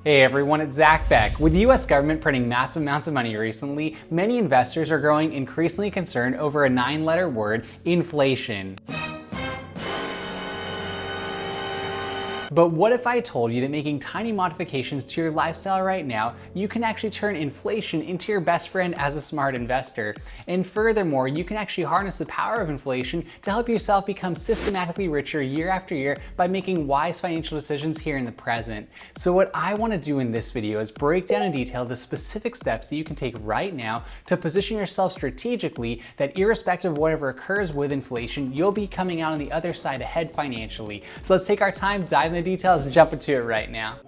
Hey everyone, it's Zack Beck. With the US government printing massive amounts of money recently, many investors are growing increasingly concerned over a 9-letter word, inflation. But what if I told you that making tiny modifications to your lifestyle right now, you can actually turn inflation into your best friend as a smart investor? And furthermore, you can actually harness the power of inflation to help yourself become systematically richer year after year by making wise financial decisions here in the present. So what I want to do in this video is break down in detail the specific steps that you can take right now to position yourself strategically that irrespective of whatever occurs with inflation, you'll be coming out on the other side ahead financially. So let's take our time, dive into the details, and jump into it right now.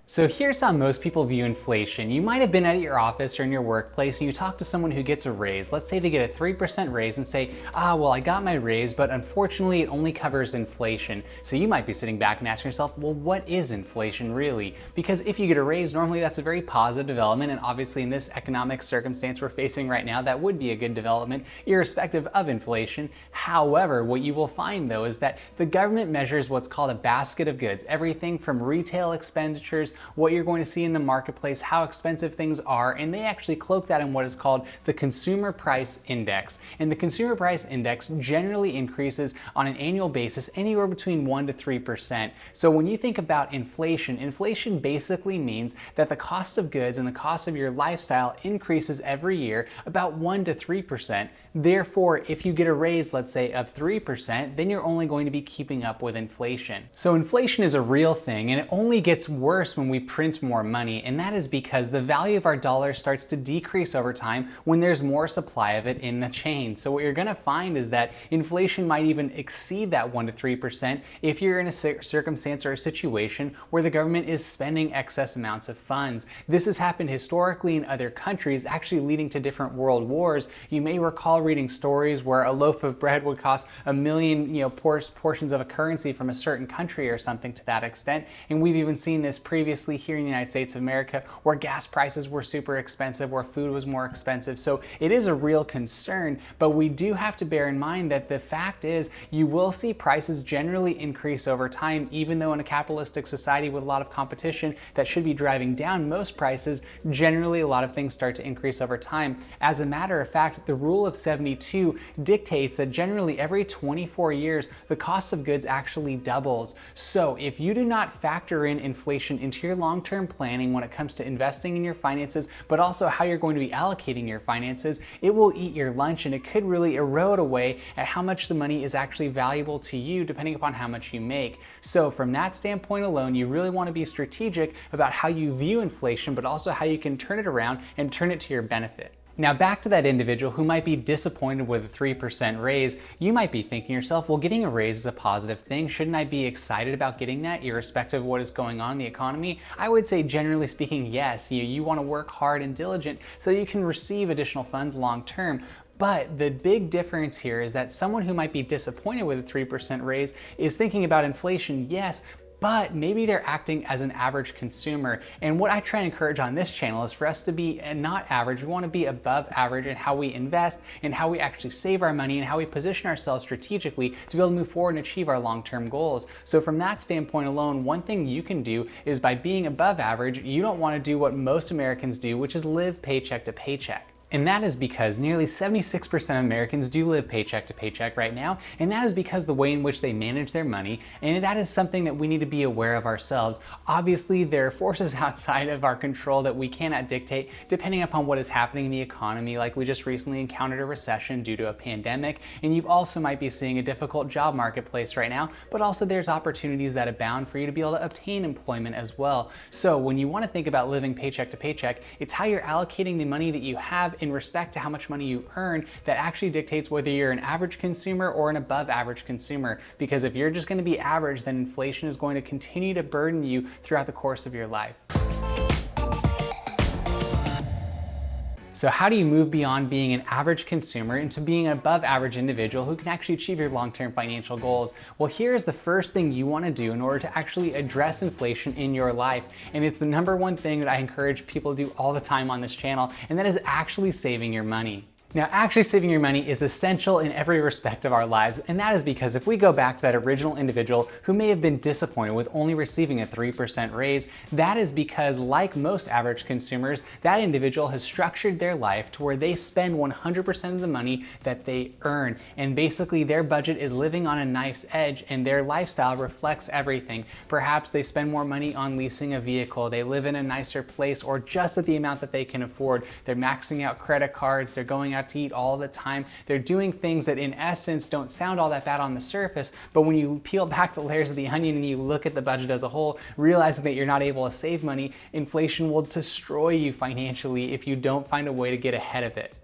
So here's how most people view inflation. You might have been at your office or in your workplace and you talk to someone who gets a raise. Let's say they get a 3% raise and say, well, I got my raise, but unfortunately it only covers inflation. So you might be sitting back and asking yourself, well, what is inflation really? Because if you get a raise, normally that's a very positive development. And obviously in this economic circumstance we're facing right now, that would be a good development irrespective of inflation. However, what you will find though is that the government measures what's called a basket of goods, everything from retail expenditures, what you're going to see in the marketplace, how expensive things are, and they actually cloak that in what is called the Consumer Price Index. And the Consumer Price Index generally increases on an annual basis anywhere between 1% to 3%. So when you think about inflation, inflation basically means that the cost of goods and the cost of your lifestyle increases every year about 1% to 3%. Therefore, if you get a raise, let's say of 3%, then you're only going to be keeping up with inflation. So inflation is a real thing, and it only gets worse when we print more money, and that is because the value of our dollar starts to decrease over time when there's more supply of it in the chain. So what you're going to find is that inflation might even exceed that 1% to 3% if you're in a circumstance or a situation where the government is spending excess amounts of funds. This has happened historically in other countries, actually leading to different world wars. You may recall reading stories where a loaf of bread would cost a million, portions of a currency from a certain country or something to that extent. And we've even seen this previously here in the United States of America, where gas prices were super expensive, where food was more expensive. So it is a real concern, but we do have to bear in mind that the fact is you will see prices generally increase over time, even though in a capitalistic society with a lot of competition that should be driving down most prices, generally a lot of things start to increase over time. As a matter of fact, the rule of 72 dictates that generally every 24 years, the cost of goods actually doubles. So if you do not factor in inflation into your long-term planning when it comes to investing in your finances, but also how you're going to be allocating your finances, it will eat your lunch and it could really erode away at how much the money is actually valuable to you depending upon how much you make. So from that standpoint alone, you really want to be strategic about how you view inflation, but also how you can turn it around and turn it to your benefit. Now back to that individual who might be disappointed with a 3% raise, you might be thinking to yourself, well, getting a raise is a positive thing. Shouldn't I be excited about getting that irrespective of what is going on in the economy? I would say generally speaking, yes. You want to work hard and diligent so you can receive additional funds long term. But the big difference here is that someone who might be disappointed with a 3% raise is thinking about inflation, yes, but maybe they're acting as an average consumer. And what I try and encourage on this channel is for us to be not average. We want to be above average in how we invest and how we actually save our money and how we position ourselves strategically to be able to move forward and achieve our long-term goals. So from that standpoint alone, one thing you can do is by being above average, you don't want to do what most Americans do, which is live paycheck to paycheck. And that is because nearly 76% of Americans do live paycheck to paycheck right now, and that is because the way in which they manage their money, and that is something that we need to be aware of ourselves. Obviously, there are forces outside of our control that we cannot dictate depending upon what is happening in the economy, like we just recently encountered a recession due to a pandemic, and you also might be seeing a difficult job marketplace right now, but also there's opportunities that abound for you to be able to obtain employment as well. So when you want to think about living paycheck to paycheck, it's how you're allocating the money that you have in respect to how much money you earn that actually dictates whether you're an average consumer or an above average consumer. Because if you're just going to be average, then inflation is going to continue to burden you throughout the course of your life. So how do you move beyond being an average consumer into being an above average individual who can actually achieve your long-term financial goals? Well, here's the first thing you want to do in order to actually address inflation in your life. And it's the number one thing that I encourage people to do all the time on this channel, and that is actually saving your money. Now, actually saving your money is essential in every respect of our lives, and that is because if we go back to that original individual who may have been disappointed with only receiving a 3% raise, that is because, like most average consumers, that individual has structured their life to where they spend 100% of the money that they earn, and basically their budget is living on a knife's edge, and their lifestyle reflects everything. Perhaps they spend more money on leasing a vehicle, they live in a nicer place, or just at the amount that they can afford. They're maxing out credit cards, they're going out to eat all the time. They're doing things that in essence don't sound all that bad on the surface, but when you peel back the layers of the onion and you look at the budget as a whole, realizing that you're not able to save money, inflation will destroy you financially if you don't find a way to get ahead of it.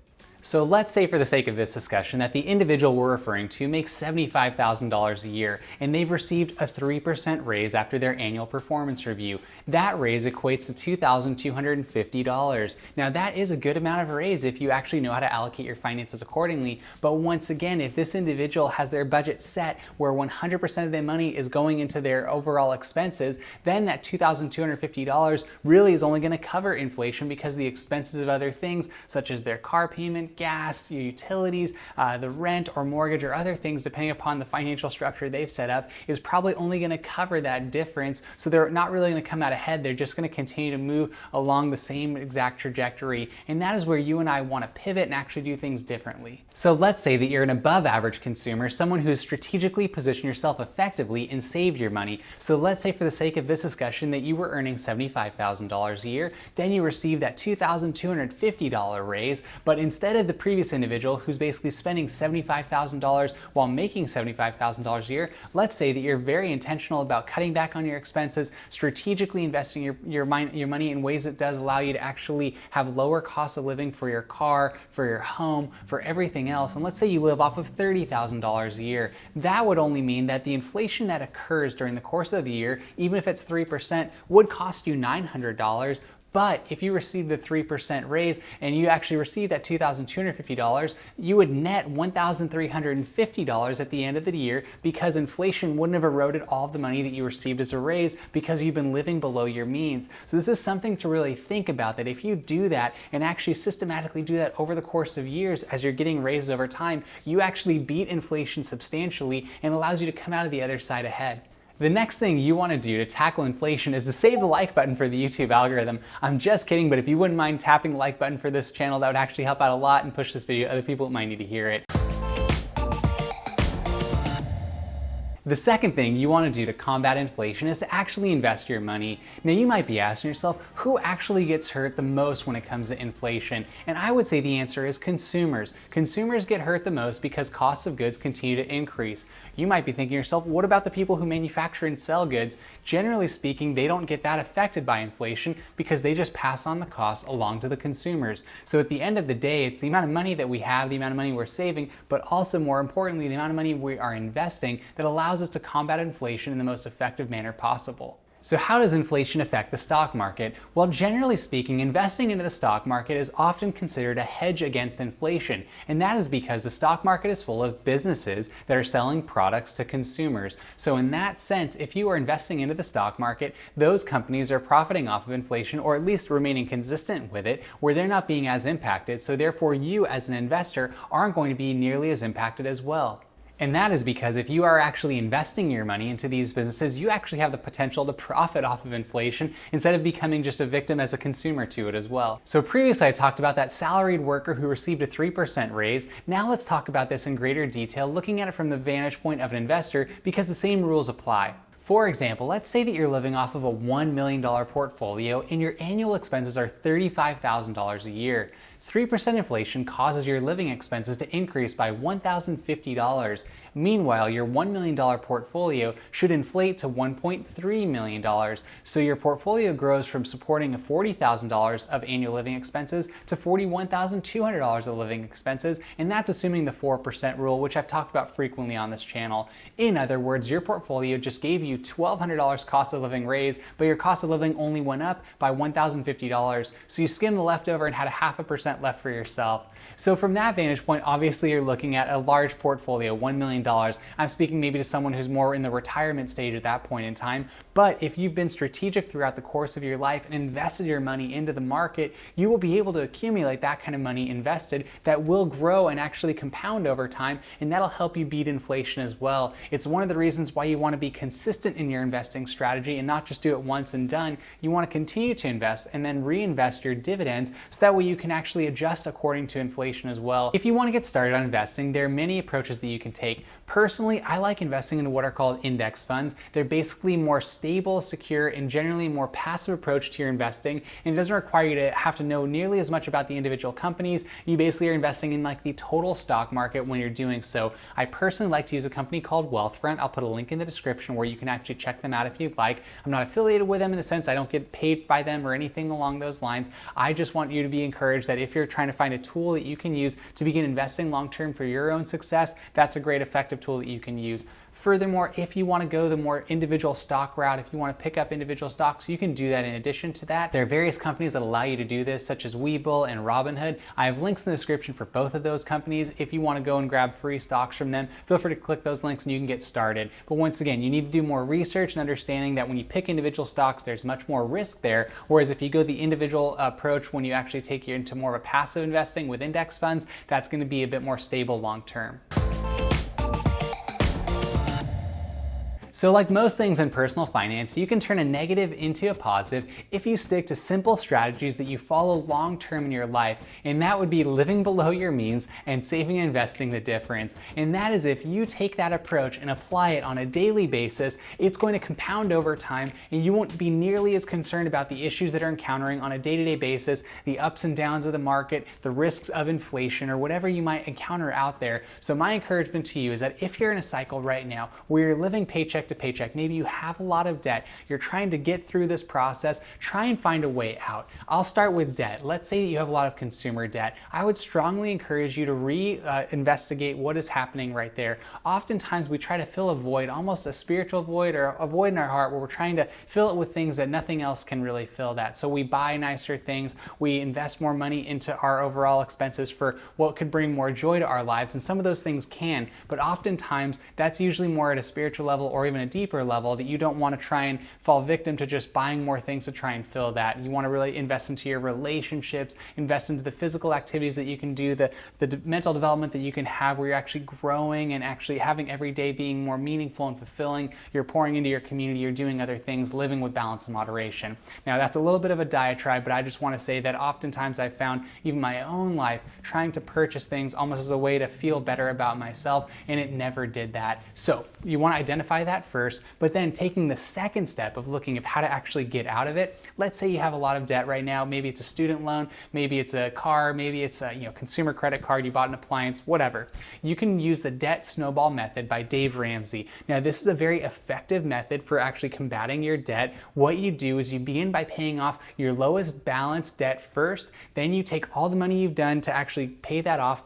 So let's say, for the sake of this discussion, that the individual we're referring to makes $75,000 a year and they've received a 3% raise after their annual performance review. That raise equates to $2,250. Now, that is a good amount of a raise if you actually know how to allocate your finances accordingly. But once again, if this individual has their budget set where 100% of their money is going into their overall expenses, then that $2,250 really is only going to cover inflation, because the expenses of other things such as their car payment, gas, your utilities, the rent or mortgage or other things, depending upon the financial structure they've set up, is probably only going to cover that difference. So they're not really going to come out ahead. They're just going to continue to move along the same exact trajectory. And that is where you and I want to pivot and actually do things differently. So let's say that you're an above average consumer, someone who's strategically positioned yourself effectively and saved your money. So let's say, for the sake of this discussion, that you were earning $75,000 a year, then you received that $2,250 raise, but instead of the previous individual who's basically spending $75,000 while making $75,000 a year, let's say that you're very intentional about cutting back on your expenses, strategically investing your money in ways that does allow you to actually have lower costs of living for your car, for your home, for everything else. And let's say you live off of $30,000 a year. That would only mean that the inflation that occurs during the course of the year, even if it's 3%, would cost you $900. But if you receive the 3% raise and you actually receive that $2,250, you would net $1,350 at the end of the year, because inflation wouldn't have eroded all of the money that you received as a raise because you've been living below your means. So this is something to really think about, that if you do that and actually systematically do that over the course of years as you're getting raises over time, you actually beat inflation substantially and allows you to come out of the other side ahead. The next thing you want to do to tackle inflation is to save the like button for the YouTube algorithm. I'm just kidding, but if you wouldn't mind tapping the like button for this channel, that would actually help out a lot and push this video to other people who might need to hear it. The second thing you want to do to combat inflation is to actually invest your money. Now, you might be asking yourself, who actually gets hurt the most when it comes to inflation? And I would say the answer is consumers. Consumers get hurt the most because costs of goods continue to increase. You might be thinking to yourself, what about the people who manufacture and sell goods? Generally speaking, they don't get that affected by inflation because they just pass on the costs along to the consumers. So at the end of the day, it's the amount of money that we have, the amount of money we're saving, but also more importantly, the amount of money we are investing that allows us to combat inflation in the most effective manner possible. So how does inflation affect the stock market? Well, generally speaking, investing into the stock market is often considered a hedge against inflation, and that is because the stock market is full of businesses that are selling products to consumers. So in that sense, if you are investing into the stock market, those companies are profiting off of inflation, or at least remaining consistent with it, where they're not being as impacted, so therefore you as an investor aren't going to be nearly as impacted as well. And that is because if you are actually investing your money into these businesses, you actually have the potential to profit off of inflation instead of becoming just a victim as a consumer to it as well. So previously I talked about that salaried worker who received a 3% raise. Now let's talk about this in greater detail, looking at it from the vantage point of an investor, because the same rules apply. For example, let's say that you're living off of a $1 million portfolio and your annual expenses are $35,000 a year. 3% inflation causes your living expenses to increase by $1,050. Meanwhile, your $1 million portfolio should inflate to $1.3 million. So your portfolio grows from supporting a $40,000 of annual living expenses to $41,200 of living expenses, and that's assuming the 4% rule, which I've talked about frequently on this channel. In other words, your portfolio just gave you $1,200 cost of living raise, but your cost of living only went up by $1,050. So you skimmed the leftover and had a 0.5% 10% left for yourself. So from that vantage point, obviously you're looking at a large portfolio, $1 million. I'm speaking maybe to someone who's more in the retirement stage at that point in time. But if you've been strategic throughout the course of your life and invested your money into the market, you will be able to accumulate that kind of money invested that will grow and actually compound over time, and that'll help you beat inflation as well. It's one of the reasons why you want to be consistent in your investing strategy and not just do it once and done. You want to continue to invest and then reinvest your dividends so that way you can actually adjust according to inflation as well. If you want to get started on investing, there are many approaches that you can take. Personally, I like investing in what are called index funds. They're basically more stable, secure, and generally more passive approach to your investing, and it doesn't require you to have to know nearly as much about the individual companies. You basically are investing in like the total stock market when you're doing so. I personally like to use a company called Wealthfront. I'll put a link in the description where you can actually check them out if you'd like. I'm not affiliated with them in the sense I don't get paid by them or anything along those lines. I just want you to be encouraged that if you're trying to find a tool that you can use to begin investing long-term for your own success, that's a great effective tool that you can use. Furthermore, if you want to go the more individual stock route, if you want to pick up individual stocks, you can do that in addition to that. There are various companies that allow you to do this, such as WeBull and Robinhood. I have links in the description for both of those companies. If you want to go and grab free stocks from them, feel free to click those links and you can get started. But once again, you need to do more research and understanding that when you pick individual stocks, there's much more risk there. Whereas if you go the individual approach, when you actually take you into more of a passive investing with index funds, that's going to be a bit more stable long term. So like most things in personal finance, you can turn a negative into a positive if you stick to simple strategies that you follow long-term in your life. And that would be living below your means and saving and investing the difference. And that is if you take that approach and apply it on a daily basis, it's going to compound over time and you won't be nearly as concerned about the issues that are encountering on a day-to-day basis, the ups and downs of the market, the risks of inflation, or whatever you might encounter out there. So my encouragement to you is that if you're in a cycle right now where you're living paycheck to paycheck, maybe you have a lot of debt, you're trying to get through this process, try and find a way out. I'll start with debt. Let's say you have a lot of consumer debt. I would strongly encourage you to investigate what is happening right there. Oftentimes we try to fill a void, almost a spiritual void or a void in our heart where we're trying to fill it with things that nothing else can really fill that. So we buy nicer things, we invest more money into our overall expenses for what could bring more joy to our lives, and some of those things can, but oftentimes that's usually more at a spiritual level or even a deeper level that you don't want to try and fall victim to just buying more things to try and fill that. You want to really invest into your relationships, invest into the physical activities that you can do, the mental development that you can have where you're actually growing and actually having every day being more meaningful and fulfilling. You're pouring into your community, you're doing other things, living with balance and moderation. Now that's a little bit of a diatribe, but I just want to say that oftentimes I've found even my own life trying to purchase things almost as a way to feel better about myself, and it never did that. So you want to identify that first, but then taking the second step of looking at how to actually get out of it. Let's say you have a lot of debt right now. Maybe it's a student loan, maybe it's a car, maybe it's a consumer credit card, you bought an appliance, whatever. You can use the debt snowball method by Dave Ramsey. Now this is a very effective method for actually combating your debt. What you do is you begin by paying off your lowest balance debt first, then you take all the money you've done to actually pay that off.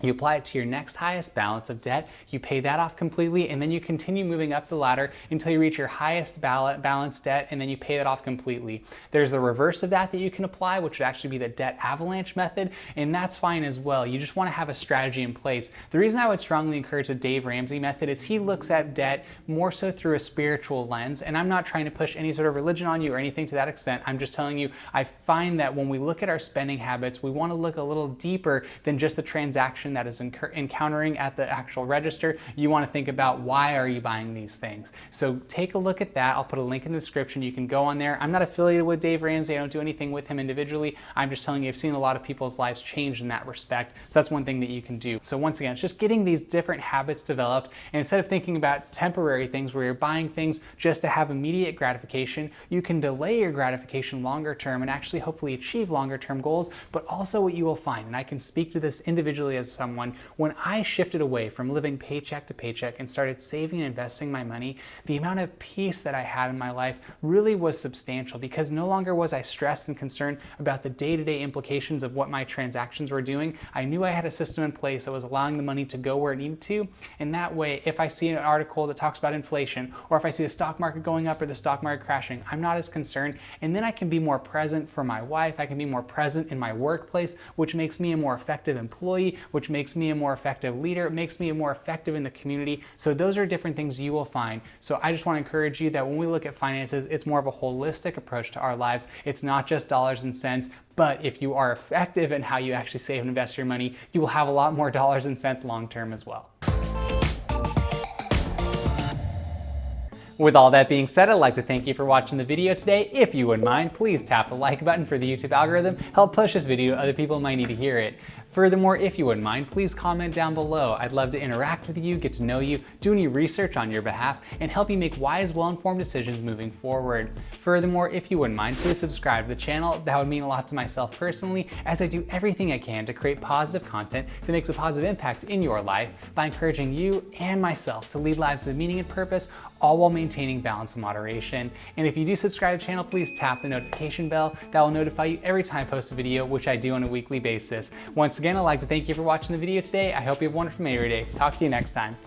You apply it to your next highest balance of debt, you pay that off completely, and then you continue moving up the ladder until you reach your highest balance debt, and then you pay that off completely. There's the reverse of that you can apply, which would actually be the debt avalanche method, and that's fine as well. You just want to have a strategy in place. The reason I would strongly encourage the Dave Ramsey method is he looks at debt more so through a spiritual lens, and I'm not trying to push any sort of religion on you or anything to that extent. I'm just telling you, I find that when we look at our spending habits, we want to look a little deeper than just the transaction that is encountering at the actual register. You want to think about why are you buying these things. So take a look at that. I'll put a link in the description. You can go on there. I'm not affiliated with Dave Ramsey. I don't do anything with him individually. I'm just telling you I've seen a lot of people's lives change in that respect. So that's one thing that you can do. So once again, it's just getting these different habits developed, and instead of thinking about temporary things where you're buying things just to have immediate gratification, you can delay your gratification longer term and actually hopefully achieve longer term goals. But also what you will find, and I can speak to this individually as someone, when I shifted away from living paycheck to paycheck and started saving and investing my money, the amount of peace that I had in my life really was substantial, because no longer was I stressed and concerned about the day-to-day implications of what my transactions were doing. I knew I had a system in place that was allowing the money to go where it needed to, and that way, if I see an article that talks about inflation, or if I see the stock market going up or the stock market crashing, I'm not as concerned, and then I can be more present for my wife, I can be more present in my workplace, which makes me a more effective employee, which makes me a more effective leader, it makes me more effective in the community. So those are different things you will find. So I just want to encourage you that when we look at finances, it's more of a holistic approach to our lives. It's not just dollars and cents, but if you are effective in how you actually save and invest your money, you will have a lot more dollars and cents long term as well. With all that being said, I'd like to thank you for watching the video today. If you wouldn't mind, please tap the like button for the YouTube algorithm. Help push this video to other people who might need to hear it. Furthermore, if you wouldn't mind, please comment down below. I'd love to interact with you, get to know you, do any research on your behalf, and help you make wise, well-informed decisions moving forward. Furthermore, if you wouldn't mind, please subscribe to the channel. That would mean a lot to myself personally, as I do everything I can to create positive content that makes a positive impact in your life by encouraging you and myself to lead lives of meaning and purpose, all while maintaining balance and moderation. And if you do subscribe to the channel, please tap the notification bell. That will notify you every time I post a video, which I do on a weekly basis. Once again, I'd like to thank you for watching the video today. I hope you have a wonderful day. Talk to you next time.